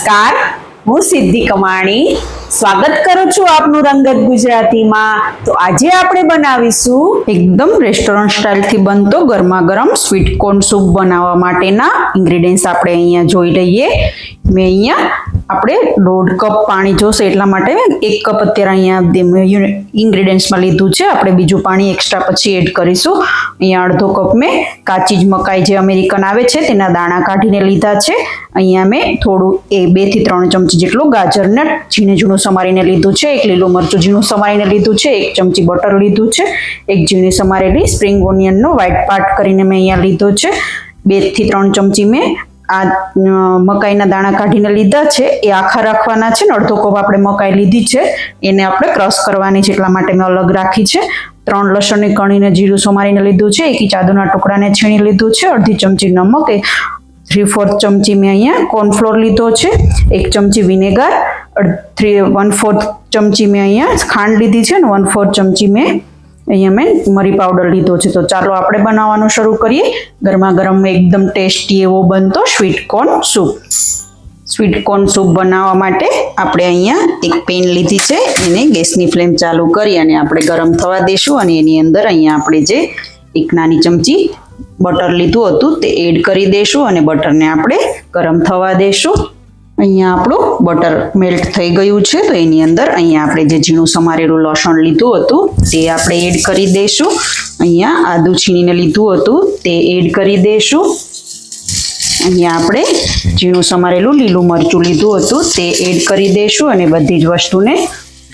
નમસ્કાર, હું સિદ્ધિ કમાણી સ્વાગત કરું છું આપનું રંગત ગુજરાતીમાં। તો આજે આપણે બનાવીશું એકદમ રેસ્ટોરન્ટ સ્ટાઇલથી બનતો ગરમા ગરમ સ્વીટ કોર્ન સૂપ બનાવવા માટેના ઇન્ગ્રેડિયન્ટ્સ આપણે અહીંયા જોઈ લઈએ। મેં અહીંયા આપણે 1.5 કપ પાણી જોશે એટલા માટે 1 કપ અત્યારે અહીંયા ઇન્ગ્રેડિયન્ટ્સમાં લીધું છે। આપણે બીજું પાણી એક્સ્ટ્રા પછી એડ કરીશું। અહીંયા 1/2 કપ મેં કાચી જ મકાઈ જે અમેરિકન આવે છે તેના દાણા કાઢીને લીધા છે। અહીંયા મેં થોડું 2 થી 3 ચમચી જેટલું ગાજરને ઝીણું સમારીને લીધું છે। 1 લીલું મરચું ઝીણું સમારીને લીધું છે। 1 ચમચી બટર લીધું છે। 1 ઝીણી સમારેલી સ્પ્રિંગ ઓનિયનનો વ્હાઇટ પાર્ટ કરીને મેં અહીંયા લીધો છે। 2 થી 3 ચમચી મેં આ મકાઈના દાણા કાઢીને લીધા છે, એ આખા રાખવાના છે ને 1/2 કપ આપણે મકાઈ લીધી છે એને આપણે ક્રશ કરવાની છે એટલા માટે મેં અલગ રાખી છે। 3 લસણની કણીને જીરું સમારીને લીધું છે। 1 ઇંચ આદુના ટુકડાને છીણી લીધું છે। 1/2 ચમચી નમક, 3/4 ચમચી મેં અહીંયા કોર્નફ્લોર લીધો છે। 1 ચમચી વિનેગર, 1/4 ચમચી મેં અહીંયા ખાંડ લીધી છે ને 1/4 ચમચી મેં અહીંયા મેં મરી પાવડર લીધો છે। તો ચાલો આપણે બનાવવાનું શરૂ કરીએ। ગરમા ગરમ એકદમ ટેસ્ટી એવો બનતો sweet corn soup. Sweet corn soup બનાવવા માટે આપણે અહીંયા એક પેન લીધી છે, એને ગેસની ફ્લેમ ચાલુ કરી અને આપણે ગરમ થવા દઈશું અને એની અંદર અહીંયા આપણે જે 1 નાની ચમચી બટર લીધું હતું તે એડ કરી દઈશું અને બટરને આપણે ગરમ થવા દઈશું। અહીંયા આપણું બટર મેલ્ટ થઈ ગયું છે તો એની અંદર અહીંયા આપણે જે ઝીણું સમારેલું લસણ લીધું હતું તે આપણે એડ કરી દઈશું। અહીંયા આદુ છીણીને લીધું હતું તે એડ કરી દઈશું। અહીંયા આપણે ઝીણું સમારેલું લીલું મરચું લીધું હતું તે એડ કરી દઈશું અને બધી જ વસ્તુને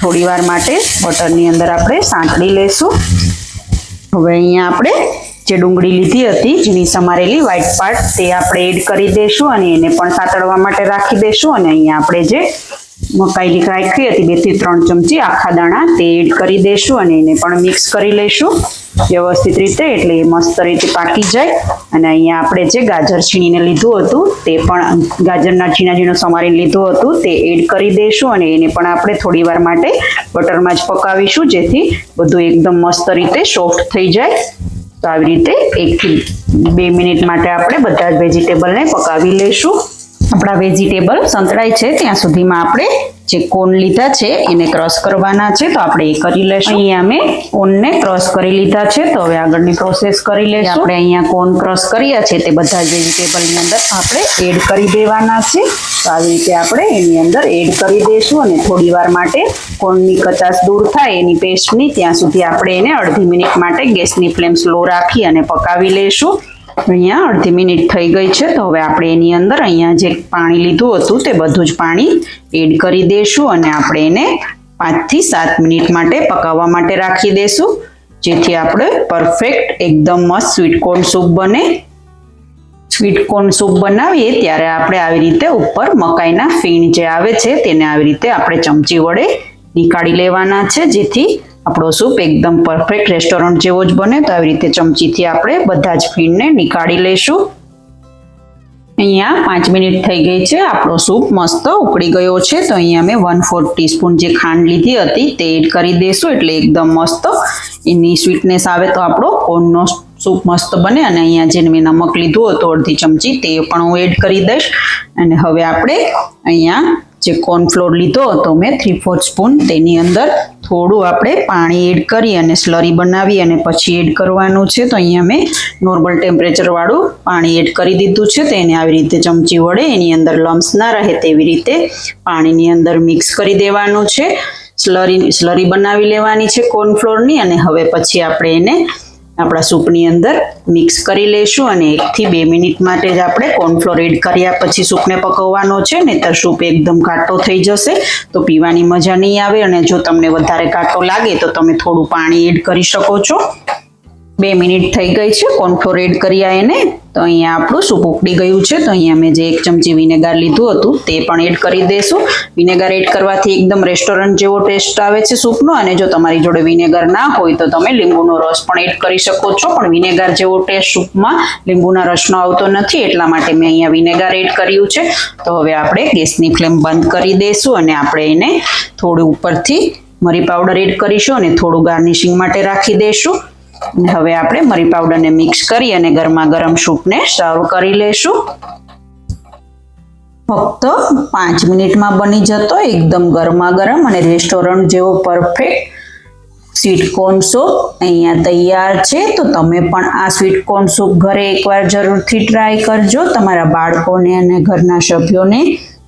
થોડી વાર માટે બટરની અંદર આપણે સાંતળી લઈશું। હવે અહીંયા આપણે જે ડુંગળી લીધી હતી ઝીણી સમારેલી વ્હાઇટ પાર્ટ તે આપણે એડ કરી દઈશું અને એને પણ સાતળવા માટે રાખી દઈશું। અને અહીંયા આપણે જે મકાઈ રાખી હતી 2 થી 3 ચમચી આખા દાણા તે એડ કરી દઈશું અને એને પણ મિક્સ કરી લઈશું વ્યવસ્થિત રીતે, એટલે એ મસ્ત રીતે પાકી જાય। અને અહીંયા આપણે જે ગાજર છીણીને લીધું હતું તે પણ ગાજરના ઝીણા સમારીને લીધું હતું તે એડ કરી દઈશું અને એને પણ આપણે થોડી વાર માટે બટરમાં જ પકાવીશું જેથી બધું એકદમ મસ્ત રીતે સોફ્ટ થઈ જાય। તો આવી રીતે 1 થી 2 મિનિટ માટે આપણે બધા જ વેજીટેબલને પકાવી લઈશું। આપણા વેજીટેબલ સંતળાય છે ત્યાં સુધીમાં આપણે જે કોર્ન લીધા છે એને ક્રશ કરવાના છે તો આપણે એ કરી લઈશું। અહીંયા મેં કોર્નને ક્રશ કરી લીધા છે તો હવે આગળની પ્રોસેસ કરી લઈશું। આપણે અહીંયા કોર્ન ક્રશ કર્યા છે તે બધા જ વેજીટેબલની અંદર આપણે એડ કરી દેવાના છે। તો આવી રીતે આપણે એની અંદર એડ કરી દઈશું અને થોડી વાર માટે કોર્નની કચાશ દૂર થાય એની પેસ્ટની ત્યાં સુધી આપણે એને અડધી મિનિટ માટે ગેસની ફ્લેમ સ્લો રાખી અને પકાવી લઈશું। અહીંયા અડધી મિનિટ થઈ ગઈ છે તો હવે આપણે એની અંદર અહીંયા જે પાણી લીધું હતું તે બધું જ પાણી એડ કરી દઈશું અને આપણે એને 5 થી 7 મિનિટ માટે પકાવવા માટે રાખી દઈશું જેથી આપણે પરફેક્ટ એકદમ મસ્ત સ્વીટ કોર્ન સૂપ બને। સ્વીટ કોર્ન સૂપ બનાવીએ ત્યારે આપણે આવી રીતે ઉપર મકાઈના ફીણ જે આવે છે તેને આવી રીતે આપણે ચમચી વડે નીકાળી લેવાના છે જેથી આપણો સૂપ એકદમ પરફેક્ટ રેસ્ટોરન્ટ જેવો જ બને। તો આવી રીતે ચમચીથી આપણે બધા જ ફીણને નીકાળી લઈશું। અહીંયા 5 મિનિટ થઈ ગઈ છે, આપણો સૂપ મસ્ત ઉકળી ગયો છે તો અહીંયા મેં 1/4 ટીસ્પૂન જે ખાંડ લીધી હતી તે એડ કરી દઈશું એટલે એકદમ મસ્ત એની સ્વીટનેસ આવે તો આપણો કોર્નનો સૂપ મસ્ત બને। અને અહીંયા જે મેં નમક લીધું હતું અડધી ચમચી તે પણ હું એડ કરી દઈશ અને હવે આપણે અહીંયા જે કોર્નફ્લોર લીધો હતો મેં 3/4 સ્પૂન તેની અંદર થોડું આપણે પાણી એડ કરી અને સ્લરી બનાવી અને પછી એડ કરવાનું છે। તો અહીંયા મેં નોર્મલ ટેમ્પરેચર વાળું પાણી એડ કરી દીધું છે તો એને આવી રીતે ચમચી વડે એની અંદર લમ્સ ના રહે તેવી રીતે પાણીની અંદર મિક્સ કરી દેવાનું છે। સ્લરી બનાવી લેવાની છે કોર્નફ્લોરની અને હવે પછી આપણે એને આપણા સૂપની અંદર મિક્સ કરી લઈશું અને 1 થી 2 મિનિટ માટે જ આપણે કોર્નફ્લોર એડ કર્યા પછી સૂપને પકવવાનો છે, નહીંતર સૂપ એકદમ ઘાટો થઈ જશે તો પીવાની મજા નહીં આવે। અને જો તમને વધારે ઘાટો લાગે તો તમે થોડું પાણી એડ કરી શકો છો। 2 મિનિટ થઈ ગઈ છે કોર્નફ્લોર એડ કર્યા એને તો અહીંયા આપણું સૂપ ઉકળી ગયું છે। તો અહીંયા મેં જે 1 ચમચી વિનેગર લીધું હતું તે પણ એડ કરી દઈશું। વિનેગર એડ કરવાથી એકદમ રેસ્ટોરન્ટ જેવો ટેસ્ટ આવે છે સૂપનો અને જો તમારી જોડે વિનેગર ના હોય તો તમે લીંબુનો રસ પણ એડ કરી શકો છો, પણ વિનેગર જેવો ટેસ્ટ સૂપમાં લીંબુના રસનો આવતો નથી એટલા માટે મેં અહીંયા વિનેગર એડ કર્યું છે। તો હવે આપણે ગેસની ફ્લેમ બંધ કરી દઈશું અને આપણે એને થોડું ઉપરથી મરી પાવડર એડ કરીશું અને થોડું ગાર્નિશિંગ માટે રાખી દઈશું। હવે આપણે મરી પાવડરને મિક્સ કરી અને ગરમા ગરમ સૂપને સર્વ કરી લઈશું। ફક્ત 5 મિનિટમાં બની જતો એકદમ ગરમા ગરમ અને રેસ્ટોરન્ટ જેવો પરફેક્ટ સ્વીટકોર્ન સૂપ અહીંયા તૈયાર છે. તો તમે પણ આ સ્વીટકોર્ન સૂપ ઘરે એકવાર જરૂરથી ટ્રાય કરજો. તમારા બાળકોને અને ઘરના સભ્યોને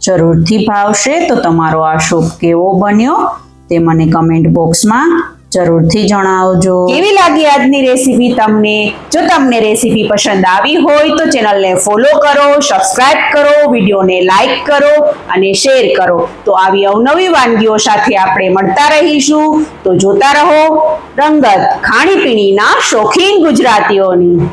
જરૂરથી ભાવશે. તો તમારો આ સૂપ કેવો બન્યો તે મને કમેન્ટ બોક્સમાં જરૂરથી જણાવજો. કેવી લાગી આજની રેસીપી તમને? જો તમને રેસીપી પસંદ આવી હોય તો ચેનલને ફોલો કરો, સબસ્ક્રાઇબ કરો, વિડીયોને લાઈક કરો અને શેર કરો. તો આવી અવનવી વાનગીઓ સાથે આપણે મળતા રહીશું. તો જોતા રહો રંગત, ખાણીપીણીના શોખીન ગુજરાતીઓની.